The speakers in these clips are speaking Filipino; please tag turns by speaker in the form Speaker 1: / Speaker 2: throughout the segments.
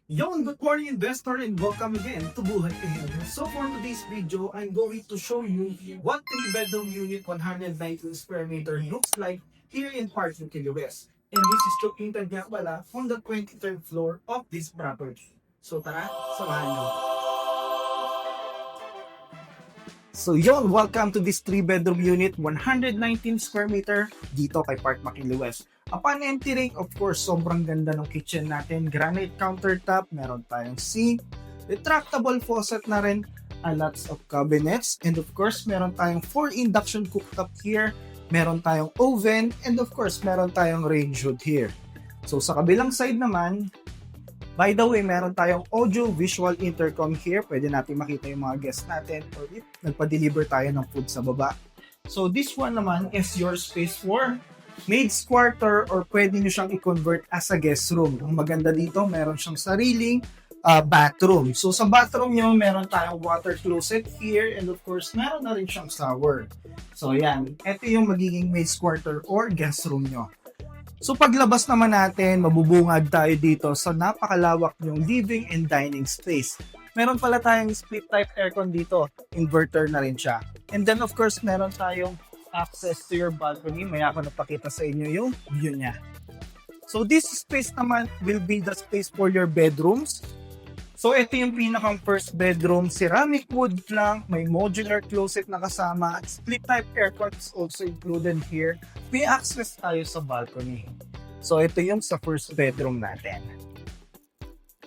Speaker 1: Good morning investor and welcome again to Buhay Ahead. So for today's video, I'm going to show you what 3-bedroom unit 119 square meter looks like here in Park City West. And this is located nga pala on the 23rd floor of this property. So tara, samahan nyo. Welcome to this 3-bedroom unit, 119 square meter dito kay Park McKinley West. Upon entering, of course, sobrang ganda ng kitchen natin. Granite countertop, meron tayong sink, retractable faucet na rin, lots of cabinets, and of course, meron tayong 4 induction cooktop here, meron tayong oven, and of course, meron tayong range hood here. So sa kabilang side naman, by the way, meron tayong audio-visual intercom here. Pwede natin makita yung mga guests natin or if nagpa-deliver tayo ng food sa baba. So this one naman is your space for maid's quarter or pwede nyo siyang i-convert as a guest room. Ang maganda dito, meron siyang sariling bathroom. So sa bathroom nyo, meron tayong water closet here and of course, meron na rin siyang shower. So yan, ito yung magiging maid's quarter or guest room nyo. So paglabas naman natin, mabubungad tayo dito sa napakalawak yung living and dining space. Meron pala tayong split type aircon dito, inverter na rin siya. And then of course, meron tayong access to your balcony. Maya ako napakita sa inyo yung view niya. So this space naman will be the space for your bedrooms. So ito yung pinakang first bedroom, ceramic wood lang, may modular closet na kasama, split type aircon is also included here. May access tayo sa balcony. So ito yung sa first bedroom natin.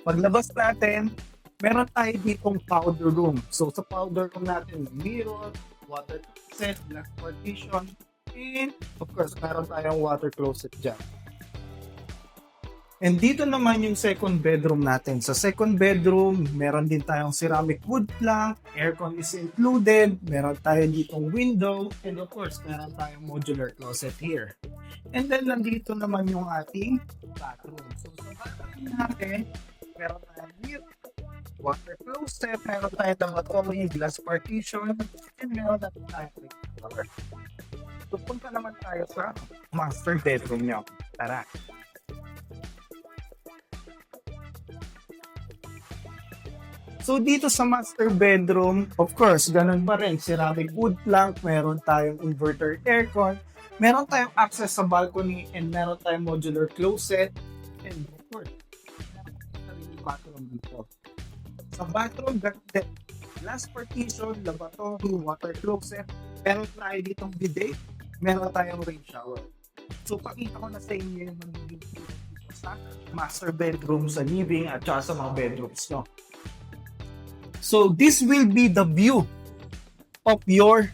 Speaker 1: Paglabas natin, meron tayo ditong powder room. So sa powder room natin, mirror, water set, glass partition, and of course, meron tayong water closet dyan. And dito naman yung second bedroom natin. Sa second bedroom, meron din tayong ceramic wood plank, aircon is included, meron tayo ditong window, and of course, meron tayong modular closet here. And then, nandito naman yung ating bathroom. So, sa bathroom natin, meron tayong mirror, water closet, meron tayong lavatory, glass partition, and meron natin tayong shower. So, punta naman tayo sa master bedroom nyo. Tara! So dito sa master bedroom, of course, ganun pa rin. Ceramic wood plank, meron tayong inverter aircon, meron tayong access sa balcony, and meron tayong modular closet, and of course, meron tayong bathroom dito. Sa bathroom, glass partition, lavatory, water closet, meron tayo ditong bidet, meron tayong rain shower. So pakita ko na sa inyo yung magiging sa master bedroom, sa living, at saka sa mga bedrooms nyo. So this will be the view of your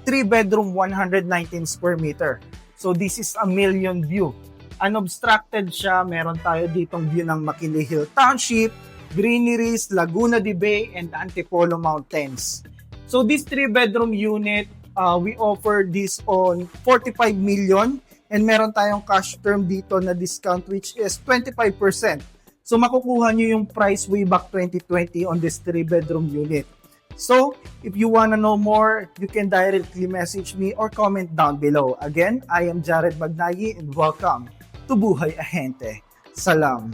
Speaker 1: 3-bedroom 119 square meter. So this is a million view. Unobstructed siya. Meron tayo ditong view ng McKinley Hill Township, greeneries, Laguna de Bay, and Antipolo Mountains. So this 3-bedroom unit, we offer this on 45 million and meron tayong cash term dito na discount which is 25%. So makukuha nyo yung price way back 2020 on this 3-bedroom unit. So if you wanna know more, you can directly message me or comment down below. Again, I am Jared Magnayi and welcome to Buhay Ahente. Salam!